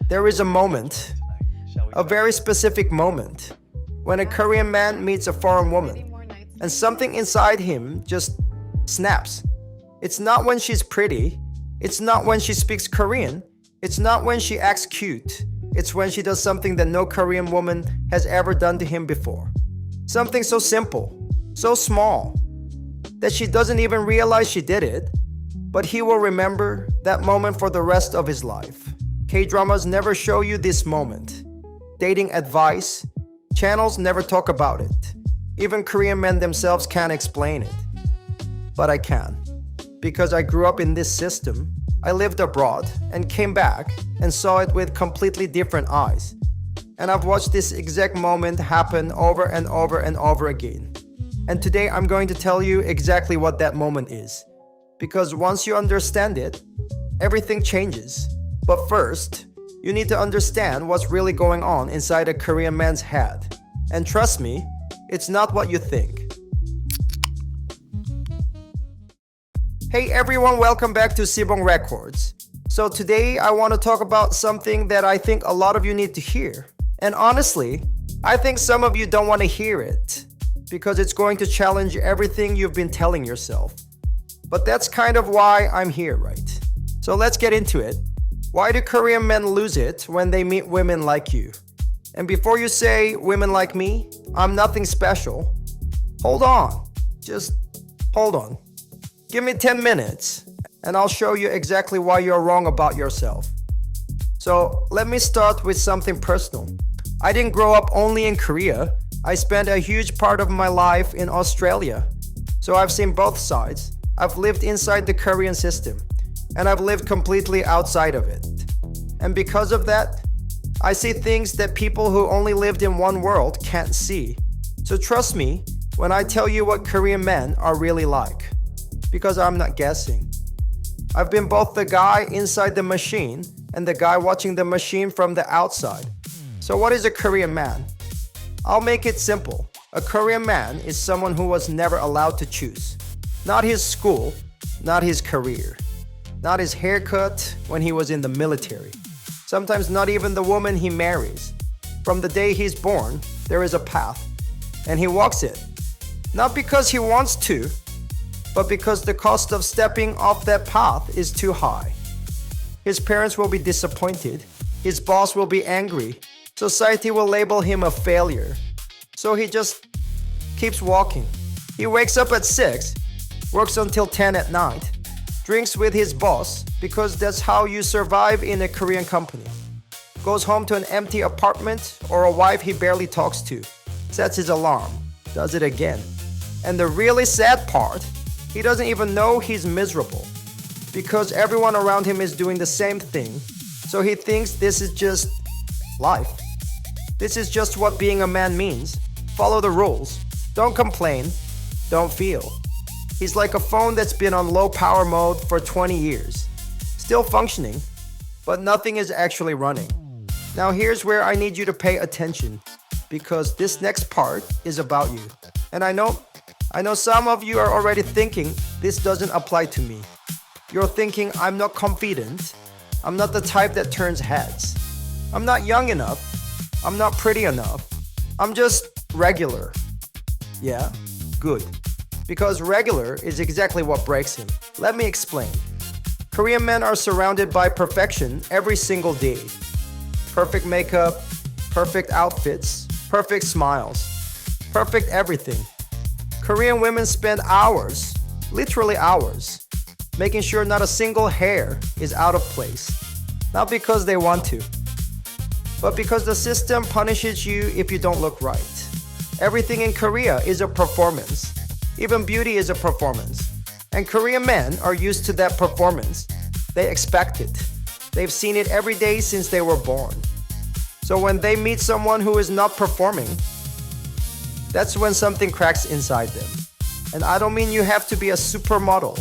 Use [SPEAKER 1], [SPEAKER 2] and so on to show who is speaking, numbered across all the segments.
[SPEAKER 1] There is a moment, a very specific moment, when a Korean man meets a foreign woman, and something inside him just snaps. It's not when she's pretty, it's not when she speaks Korean, it's not when she acts cute, it's when she does something that no Korean woman has ever done to him before. Something so simple, so small, that she doesn't even realize she did it, but he will remember that moment for the rest of his life. K-dramas never show you this moment. Dating advice, channels never talk about it. Even Korean men themselves can't explain it. But I can. Because I grew up in this system, I lived abroad and came back and saw it with completely different eyes. And I've watched this exact moment happen over and over and over again. And today I'm going to tell you exactly what that moment is. Because once you understand it, everything changes. But first, you need to understand what's really going on inside a Korean man's head. And trust me, it's not what you think. Hey everyone, welcome back to Sibong Records. So today I want to talk about something that I think a lot of you need to hear. And honestly, I think some of you don't want to hear it because it's going to challenge everything you've been telling yourself. But that's kind of why I'm here, right? So let's get into it. Why do Korean men lose it when they meet women like you? And before you say, women like me, I'm nothing special, hold on. Just hold on. Give me 10 minutes and I'll show you exactly why you're wrong about yourself. So let me start with something personal. I didn't grow up only in Korea. I spent a huge part of my life in Australia. So I've seen both sides. I've lived inside the Korean system and I've lived completely outside of it. And because of that, I see things that people who only lived in one world can't see. So trust me when I tell you what Korean men are really like. Because I'm not guessing. I've been both the guy inside the machine and the guy watching the machine from the outside. So what is a Korean man? I'll make it simple. A Korean man is someone who was never allowed to choose. Not his school, not his career, not his haircut when he was in the military. Sometimes not even the woman he marries. From the day he's born, there is a path, and he walks it. Not because he wants to, but because the cost of stepping off that path is too high. His parents will be disappointed, his boss will be angry, society will label him a failure. So he just keeps walking. He wakes up at 6, works until 10 at night, drinks with his boss because that's how you survive in a Korean company. Goes home to an empty apartment or a wife he barely talks to, sets his alarm, does it again. And the really sad part, he doesn't even know he's miserable because everyone around him is doing the same thing. So he thinks this is just life. This is just what being a man means. Follow the rules. Don't complain. Don't feel. He's like a phone that's been on low power mode for 20 years. Still functioning, but nothing is actually running. Now here's where I need you to pay attention because this next part is about you. And I know some of you are already thinking this doesn't apply to me. You're thinking I'm not confident. I'm not the type that turns heads. I'm not young enough. I'm not pretty enough. I'm just regular. Yeah, good. Because regular is exactly what breaks him. Let me explain. Korean men are surrounded by perfection every single day. Perfect makeup, perfect outfits, perfect smiles, perfect everything. Korean women spend hours, literally hours, making sure not a single hair is out of place. Not because they want to, but because the system punishes you if you don't look right. Everything in Korea is a performance. Even beauty is a performance. And Korean men are used to that performance. They expect it. They've seen it every day since they were born. So when they meet someone who is not performing, that's when something cracks inside them. And I don't mean you have to be a supermodel.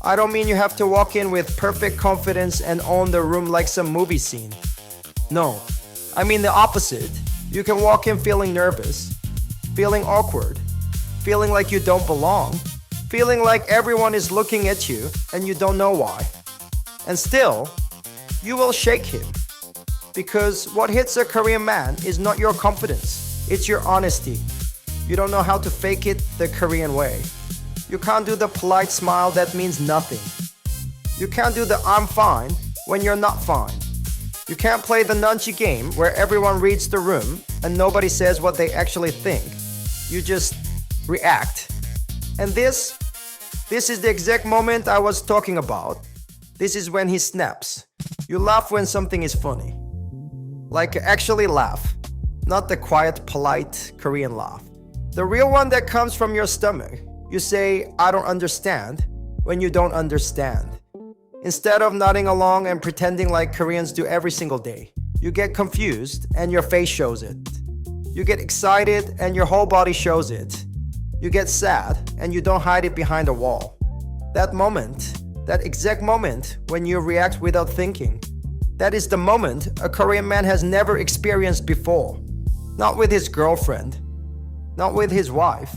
[SPEAKER 1] I don't mean you have to walk in with perfect confidence and own the room like some movie scene. No, I mean the opposite. You can walk in feeling nervous, feeling awkward, feeling like you don't belong, feeling like everyone is looking at you and you don't know why. And still, you will shake him. Because what hits a Korean man is not your confidence, it's your honesty. You don't know how to fake it the Korean way. You can't do the polite smile that means nothing. You can't do the I'm fine when you're not fine. You can't play the nunchi game where everyone reads the room and nobody says what they actually think. You just react. And this is the exact moment I was talking about. This is when he snaps. You laugh when something is funny. Like actually laugh. Not the quiet, polite Korean laugh. The real one that comes from your stomach. You say, I don't understand, when you don't understand. Instead of nodding along and pretending like Koreans do every single day, you get confused and your face shows it. You get excited and your whole body shows it. You get sad and you don't hide it behind a wall. That moment, that exact moment when you react without thinking, that is the moment a Korean man has never experienced before. Not with his girlfriend, not with his wife,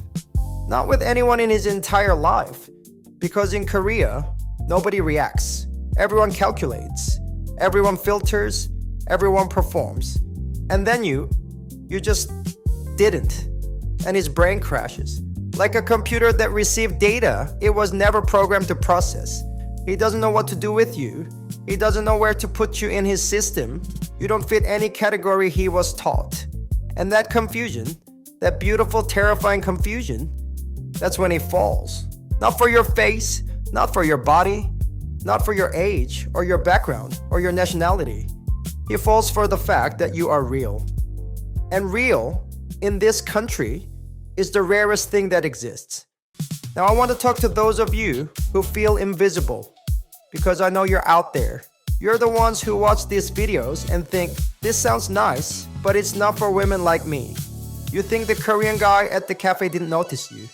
[SPEAKER 1] not with anyone in his entire life. Because in Korea, nobody reacts. Everyone calculates. Everyone filters. Everyone performs. And then you just didn't. And his brain crashes. Like a computer that received data it was never programmed to process. He doesn't know what to do with you. He doesn't know where to put you in his system. You don't fit any category he was taught. And that confusion, that beautiful, terrifying confusion, that's when he falls. Not for your face, not for your body, not for your age or your background or your nationality. He falls for the fact that you are real. And real, in this country, is the rarest thing that exists. Now I want to talk to those of you who feel invisible, because I know you're out there. You're the ones who watch these videos and think, this sounds nice, but it's not for women like me. You think the Korean guy at the cafe didn't notice you.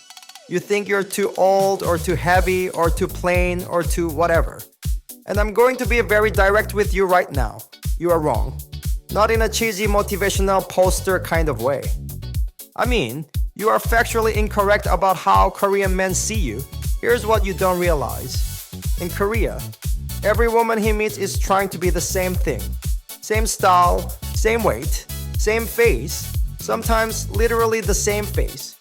[SPEAKER 1] You think you're too old or too heavy or too plain or too whatever. And I'm going to be very direct with you right now. You are wrong. Not in a cheesy motivational poster kind of way. I mean, you are factually incorrect about how Korean men see you. Here's what you don't realize. In Korea, every woman he meets is trying to be the same thing. Same style, same weight, same face, sometimes literally the same face.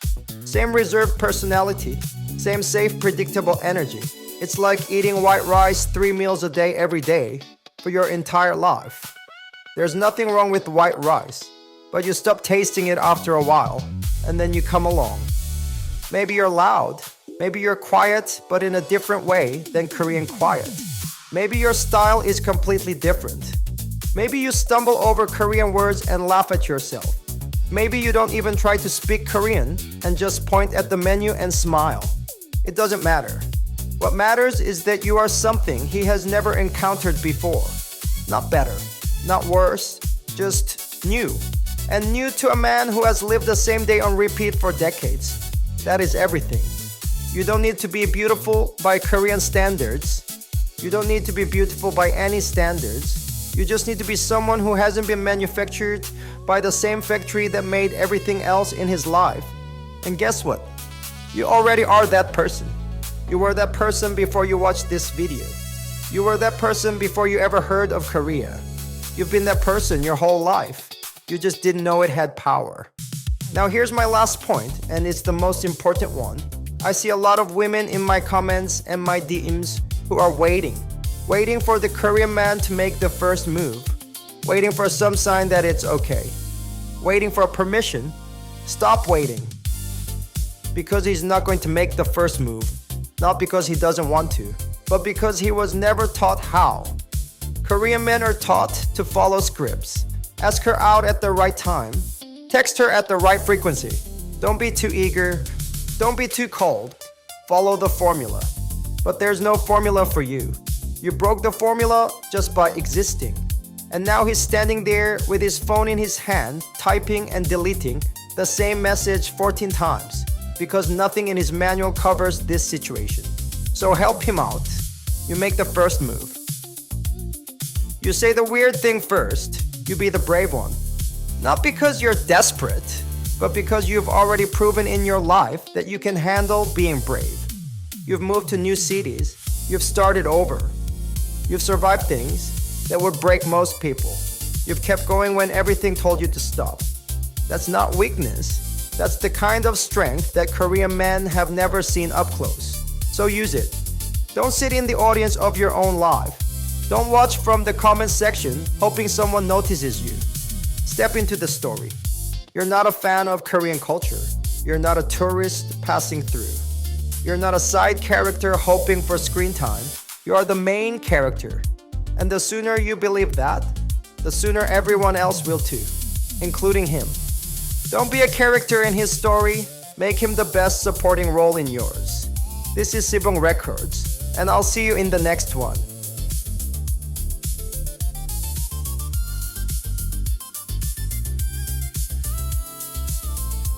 [SPEAKER 1] Same reserved personality, same safe, predictable energy. It's like eating white rice 3 meals a day every day for your entire life. There's nothing wrong with white rice, but you stop tasting it after a while, and then you come along. Maybe you're loud, maybe you're quiet, but in a different way than Korean quiet. Maybe your style is completely different. Maybe you stumble over Korean words and laugh at yourself. Maybe you don't even try to speak Korean and just point at the menu and smile. It doesn't matter. What matters is that you are something he has never encountered before. Not better, not worse, just new. And new to a man who has lived the same day on repeat for decades. That is everything. You don't need to be beautiful by Korean standards. You don't need to be beautiful by any standards. You just need to be someone who hasn't been manufactured by the same factory that made everything else in his life. And guess what? You already are that person. You were that person before you watched this video. You were that person before you ever heard of Korea. You've been that person your whole life. You just didn't know it had power. Now here's my last point, and it's the most important one. I see a lot of women in my comments and my DMs who are waiting for the Korean man to make the first move, waiting for some sign that it's okay, waiting for permission. Stop waiting. Because he's not going to make the first move, not because he doesn't want to, but because he was never taught how. Korean men are taught to follow scripts. Ask her out at the right time. Text her at the right frequency. Don't be too eager. Don't be too cold. Follow the formula. But there's no formula for you. You broke the formula just by existing. And now he's standing there with his phone in his hand, typing and deleting the same message 14 times because nothing in his manual covers this situation. So help him out. You make the first move. You say the weird thing first. You be the brave one. Not because you're desperate, but because you've already proven in your life that you can handle being brave. You've moved to new cities. You've started over. You've survived things that would break most people. You've kept going when everything told you to stop. That's not weakness. That's the kind of strength that Korean men have never seen up close. So use it. Don't sit in the audience of your own life. Don't watch from the comment section hoping someone notices you. Step into the story. You're not a fan of Korean culture. You're not a tourist passing through. You're not a side character hoping for screen time. You are the main character. And the sooner you believe that, the sooner everyone else will too, including him. Don't be a character in his story, make him the best supporting role in yours. This is Sibong Records, and I'll see you in the next one.